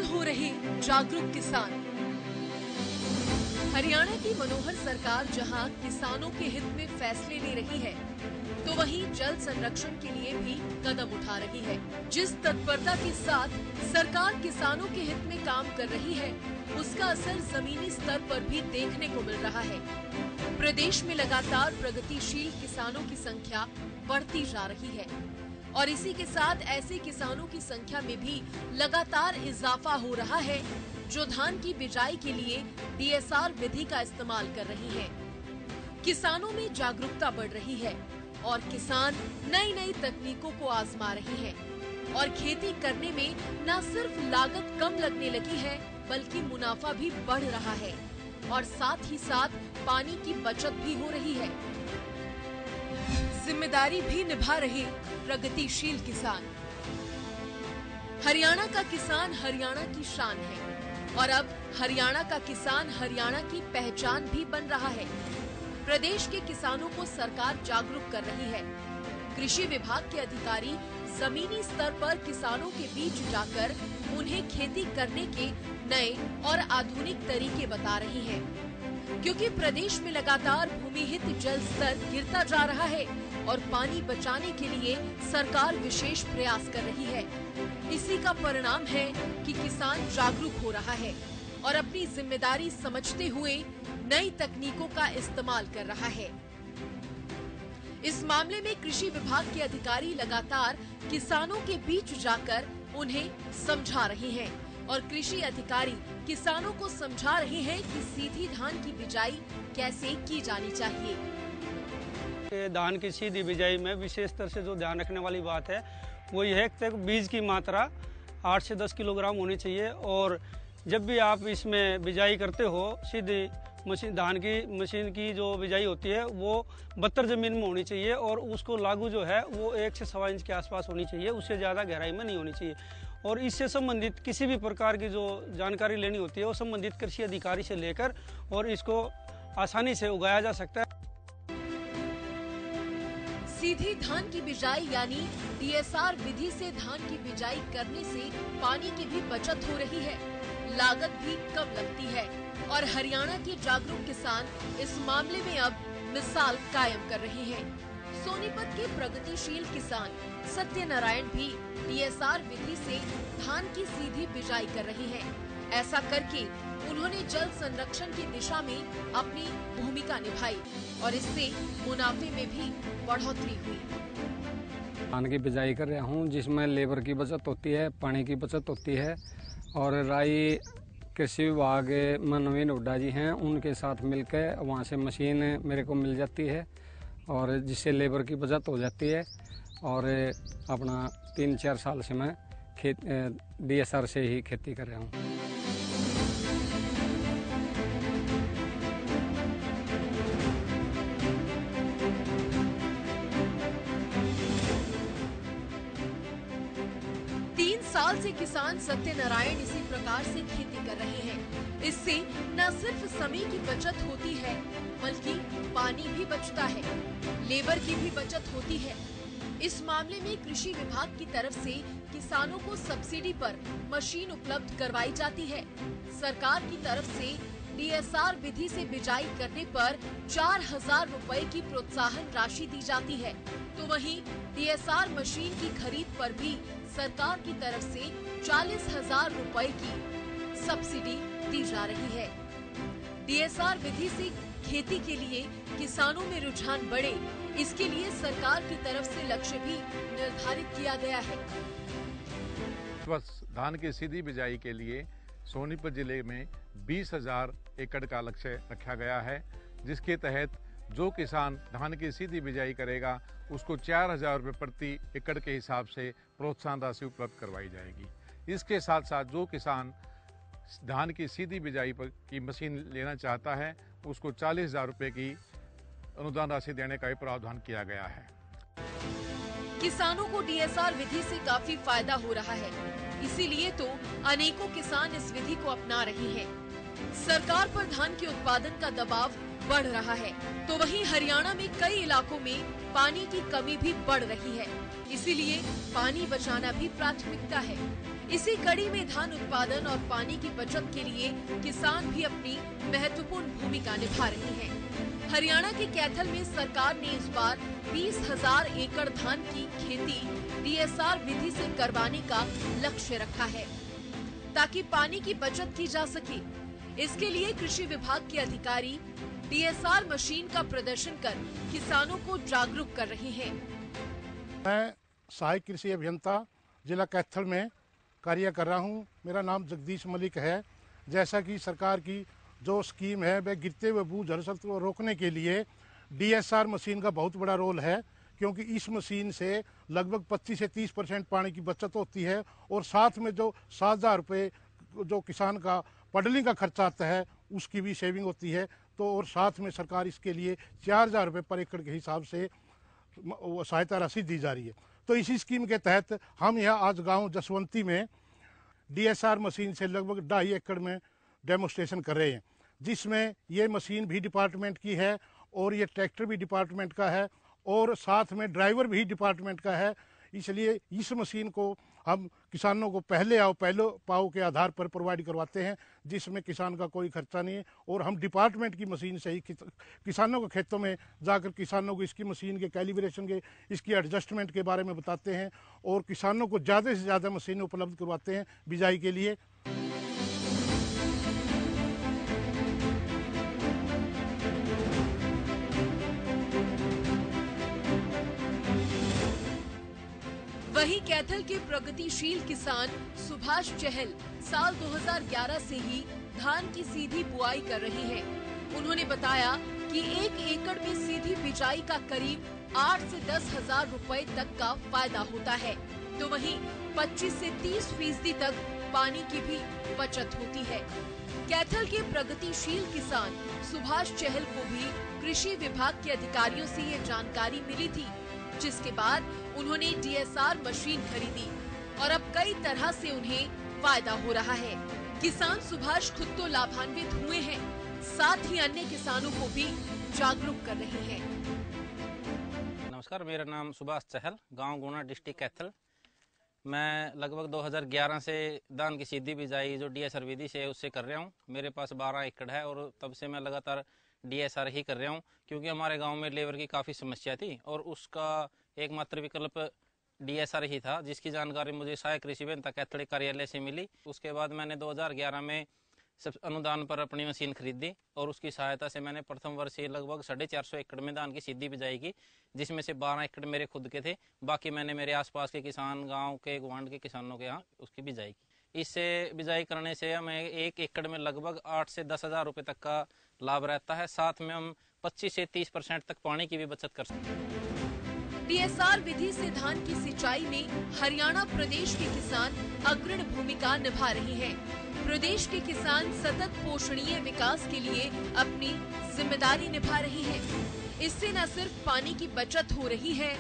मिसाल हो रहे जागरूक किसान। हरियाणा की मनोहर सरकार जहां किसानों के हित में फैसले ले रही है, तो वहीं जल संरक्षण के लिए भी कदम उठा रही है। जिस तत्परता के साथ सरकार किसानों के हित में काम कर रही है, उसका असर जमीनी स्तर पर भी देखने को मिल रहा है। प्रदेश में लगातार प्रगतिशील किसानों की संख्या बढ़ती जा रही है और इसी के साथ ऐसे किसानों की संख्या में भी लगातार इजाफा हो रहा है जो धान की बिजाई के लिए DSR विधि का इस्तेमाल कर रही हैं। किसानों में जागरूकता बढ़ रही है और किसान नई नई तकनीकों को आजमा रहे हैं और खेती करने में न सिर्फ लागत कम लगने लगी है बल्कि मुनाफा भी बढ़ रहा है और साथ ही साथ पानी की बचत भी हो रही है। जिम्मेदारी भी निभा रहे प्रगतिशील किसान। हरियाणा का किसान हरियाणा की शान है और अब हरियाणा का किसान हरियाणा की पहचान भी बन रहा है। प्रदेश के किसानों को सरकार जागरूक कर रही है। कृषि विभाग के अधिकारी जमीनी स्तर पर किसानों के बीच जाकर उन्हें खेती करने के नए और आधुनिक तरीके बता रही हैं। क्योंकि प्रदेश में लगातार भूमिहित जल स्तर गिरता जा रहा है और पानी बचाने के लिए सरकार विशेष प्रयास कर रही है। इसी का परिणाम है कि किसान जागरूक हो रहा है और अपनी जिम्मेदारी समझते हुए नई तकनीकों का इस्तेमाल कर रहा है। इस मामले में कृषि विभाग के अधिकारी लगातार किसानों के बीच जाकर उन्हें समझा रहे हैं और कृषि अधिकारी किसानों को समझा रहे हैं कि सीधी धान की बिजाई कैसे की जानी चाहिए। धान की सीधी बिजाई में विशेष तरह से जो ध्यान रखने वाली बात है वो यह है कि बीज की मात्रा 8 से 10 किलोग्राम होनी चाहिए और जब भी आप इसमें बिजाई करते हो सीधी मशीन धान की मशीन की जो बिजाई होती है वो 72 जमीन में होनी चाहिए और उसको लागू जो है वो 1 से 1.25 इंच के आसपास होनी चाहिए, उससे ज़्यादा गहराई में नहीं होनी चाहिए। और इससे संबंधित किसी भी प्रकार की जो जानकारी लेनी होती है वो संबंधित कृषि अधिकारी से लेकर और इसको आसानी से उगाया जा सकता है। सीधी धान की बिजाई यानी DSR विधि से धान की बिजाई करने से पानी की भी बचत हो रही है, लागत भी कम लगती है और हरियाणा के जागरूक किसान इस मामले में अब मिसाल कायम कर रहे हैं। सोनीपत के प्रगतिशील किसान सत्यनारायण भी DSR विधि से धान की सीधी बिजाई कर रहे हैं। ऐसा करके उन्होंने जल संरक्षण की दिशा में अपनी भूमिका निभाई और इससे मुनाफे में भी बढ़ोतरी हुई। धान की बिजाई कर रहा हूँ जिसमें लेबर की बचत होती है, पानी की बचत होती है और राई कृषि विभाग में नवीन हुड्डा जी हैं उनके साथ मिलकर वहाँ से मशीन मेरे को मिल जाती है और जिससे लेबर की बचत हो जाती है और अपना 3-4 साल से मैं DSR से ही खेती कर रहा हूँ। साल से किसान सत्यनारायण इसी प्रकार से खेती कर रहे हैं। इससे न सिर्फ समय की बचत होती है बल्कि पानी भी बचता है, लेबर की भी बचत होती है। इस मामले में कृषि विभाग की तरफ से किसानों को सब्सिडी पर मशीन उपलब्ध करवाई जाती है। सरकार की तरफ से DSR विधि से बिजाई करने पर 4,000 रुपए की प्रोत्साहन राशि दी जाती है, तो वहीं DSR मशीन की खरीद पर भी सरकार की तरफ से 40,000 रुपए की सब्सिडी दी जा रही है। DSR विधि से खेती के लिए किसानों में रुझान बढ़े, इसके लिए सरकार की तरफ से लक्ष्य भी निर्धारित किया गया है। बस धान की सीधी बिजाई के लिए सोनीपत जिले में 20,000 एकड़ का लक्ष्य रखा गया है, जिसके तहत जो किसान धान की सीधी बिजाई करेगा उसको 4,000 रुपये प्रति एकड़ के हिसाब से प्रोत्साहन राशि उपलब्ध करवाई जाएगी। इसके साथ साथ जो किसान धान की सीधी बिजाई पर की मशीन लेना चाहता है उसको 40,000 रुपये की अनुदान राशि देने का भी प्रावधान किया गया है। किसानों को DSR विधि से काफी फायदा हो रहा है, इसीलिए तो अनेकों किसान इस विधि को अपना रहे हैं। सरकार पर धान के उत्पादन का दबाव बढ़ रहा है, तो वहीं हरियाणा में कई इलाकों में पानी की कमी भी बढ़ रही है, इसीलिए पानी बचाना भी प्राथमिकता है। इसी कड़ी में धान उत्पादन और पानी की बचत के लिए किसान भी अपनी महत्वपूर्ण भूमिका निभा रहे हैं। हरियाणा के कैथल में सरकार ने इस बार 20,000 एकड़ धान की खेती DSR विधि से करवाने का लक्ष्य रखा है, ताकि पानी की बचत की जा सके। इसके लिए कृषि विभाग के अधिकारी DSR मशीन का प्रदर्शन कर किसानों को जागरूक कर रहे हैं। मैं सहायक कृषि अभियंता जिला कैथल में कार्य कर रहा हूं। मेरा नाम जगदीश मलिक है। जैसा कि सरकार की जो स्कीम है वह गिरते हुए भूजल को रोकने के लिए DSR मशीन का बहुत बड़ा रोल है, क्योंकि इस मशीन से लगभग 25 से 30% पानी की बचत होती है और साथ में जो 7,000 रुपये जो किसान का पडलिंग का खर्चा आता है उसकी भी सेविंग होती है। तो और साथ में सरकार इसके लिए 4,000 रुपये पर एकड़ के हिसाब से सहायता राशि दी जा रही है। तो इसी स्कीम के तहत हम यहाँ आज गांव जसवंती में DSR मशीन से लगभग 2.5 एकड़ में डेमोस्ट्रेशन कर रहे हैं, जिसमें ये मशीन भी डिपार्टमेंट की है और ये ट्रैक्टर भी डिपार्टमेंट का है और साथ में ड्राइवर भी डिपार्टमेंट का है। इसलिए इस मशीन को हम किसानों को पहले पाओ के आधार पर प्रोवाइड करवाते हैं, जिसमें किसान का कोई खर्चा नहीं है और हम डिपार्टमेंट की मशीन से ही किसानों के खेतों में जाकर किसानों को इसकी मशीन के कैलिब्रेशन के, इसकी एडजस्टमेंट के बारे में बताते हैं और किसानों को ज़्यादा से ज़्यादा मशीनें उपलब्ध करवाते हैं बिजाई के लिए। वहीं कैथल के प्रगतिशील किसान सुभाष चहल साल 2011 से ही धान की सीधी बुआई कर रहे हैं। उन्होंने बताया कि 1 एकड़ में सीधी बिजाई का करीब 8 से 10,000 रुपए तक का फायदा होता है, तो वहीं 25 से 30% तक पानी की भी बचत होती है। कैथल के प्रगतिशील किसान सुभाष चहल को भी कृषि विभाग के अधिकारियों से ये जानकारी मिली थी, जिसके बाद उन्होंने DSR मशीन खरीदी और अब कई तरह से उन्हें फायदा हो रहा है। किसान सुभाष खुद तो लाभान्वित हुए हैं, साथ ही अन्य किसानों को भी जागरूक कर रहे हैं। नमस्कार, मेरा नाम सुभाष चहल, गांव गुना, डिस्ट्रिक्ट कैथल। मैं लगभग 2011 से धान की सीधी बिजाई जो DSR विधि से उससे कर रहा हूँ। मेरे पास 12 एकड़ है और तब से मैं लगातार DSR ही कर रहा हूँ, क्योंकि हमारे गांव में लेबर की काफ़ी समस्या थी और उसका एकमात्र विकल्प DSR ही था, जिसकी जानकारी मुझे सहायक कृषि अभियंता कैथल कार्यालय से मिली। उसके बाद मैंने 2011 में सब अनुदान पर अपनी मशीन खरीदी और उसकी सहायता से मैंने प्रथम वर्ष से लगभग 450 एकड़ में धान की सीधी बिजाई की, जिसमें से 12 एकड़ मेरे खुद के थे। बाकी मैंने मेरे आसपास के किसान, गांव के गवांड के किसानों के यहाँ उसकी बिजाई की। इससे बिजाई करने से हमें 1 एकड़ में लगभग 8 से 10,000 रुपये तक का लाभ रहता है। साथ में हम 25 से 30% तक पानी की भी बचत कर सकते हैं। DSR विधि से धान की सिंचाई में हरियाणा प्रदेश के किसान अग्रणी भूमिका निभा रहे हैं। प्रदेश के किसान सतत पोषणीय विकास के लिए अपनी जिम्मेदारी निभा रहे हैं। इससे न सिर्फ पानी की बचत हो रही है,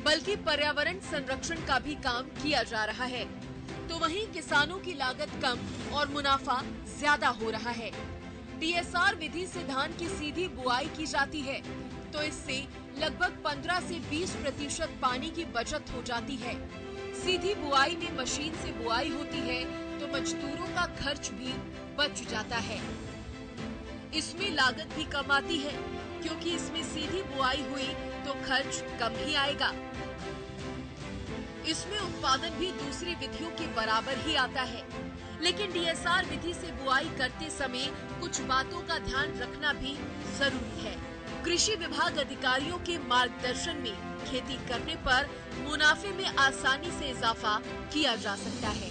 बल्कि पर्यावरण संरक्षण का भी काम किया जा रहा है। तो वहीं किसानों की लागत कम और मुनाफा ज्यादा हो रहा है। DSR विधि से धान की सीधी बुआई की जाती है, तो इससे लगभग 15 से 20% पानी की बचत हो जाती है। सीधी बुआई में मशीन से बुआई होती है तो मजदूरों का खर्च भी बच जाता है। इसमें लागत भी कम आती है, क्योंकि इसमें सीधी बुआई हुई तो खर्च कम ही आएगा। इसमें उत्पादन भी दूसरी विधियों के बराबर ही आता है, लेकिन DSR विधि से बुआई करते समय कुछ बातों का ध्यान रखना भी जरूरी है। कृषि विभाग अधिकारियों के मार्गदर्शन में खेती करने पर मुनाफे में आसानी से इजाफा किया जा सकता है।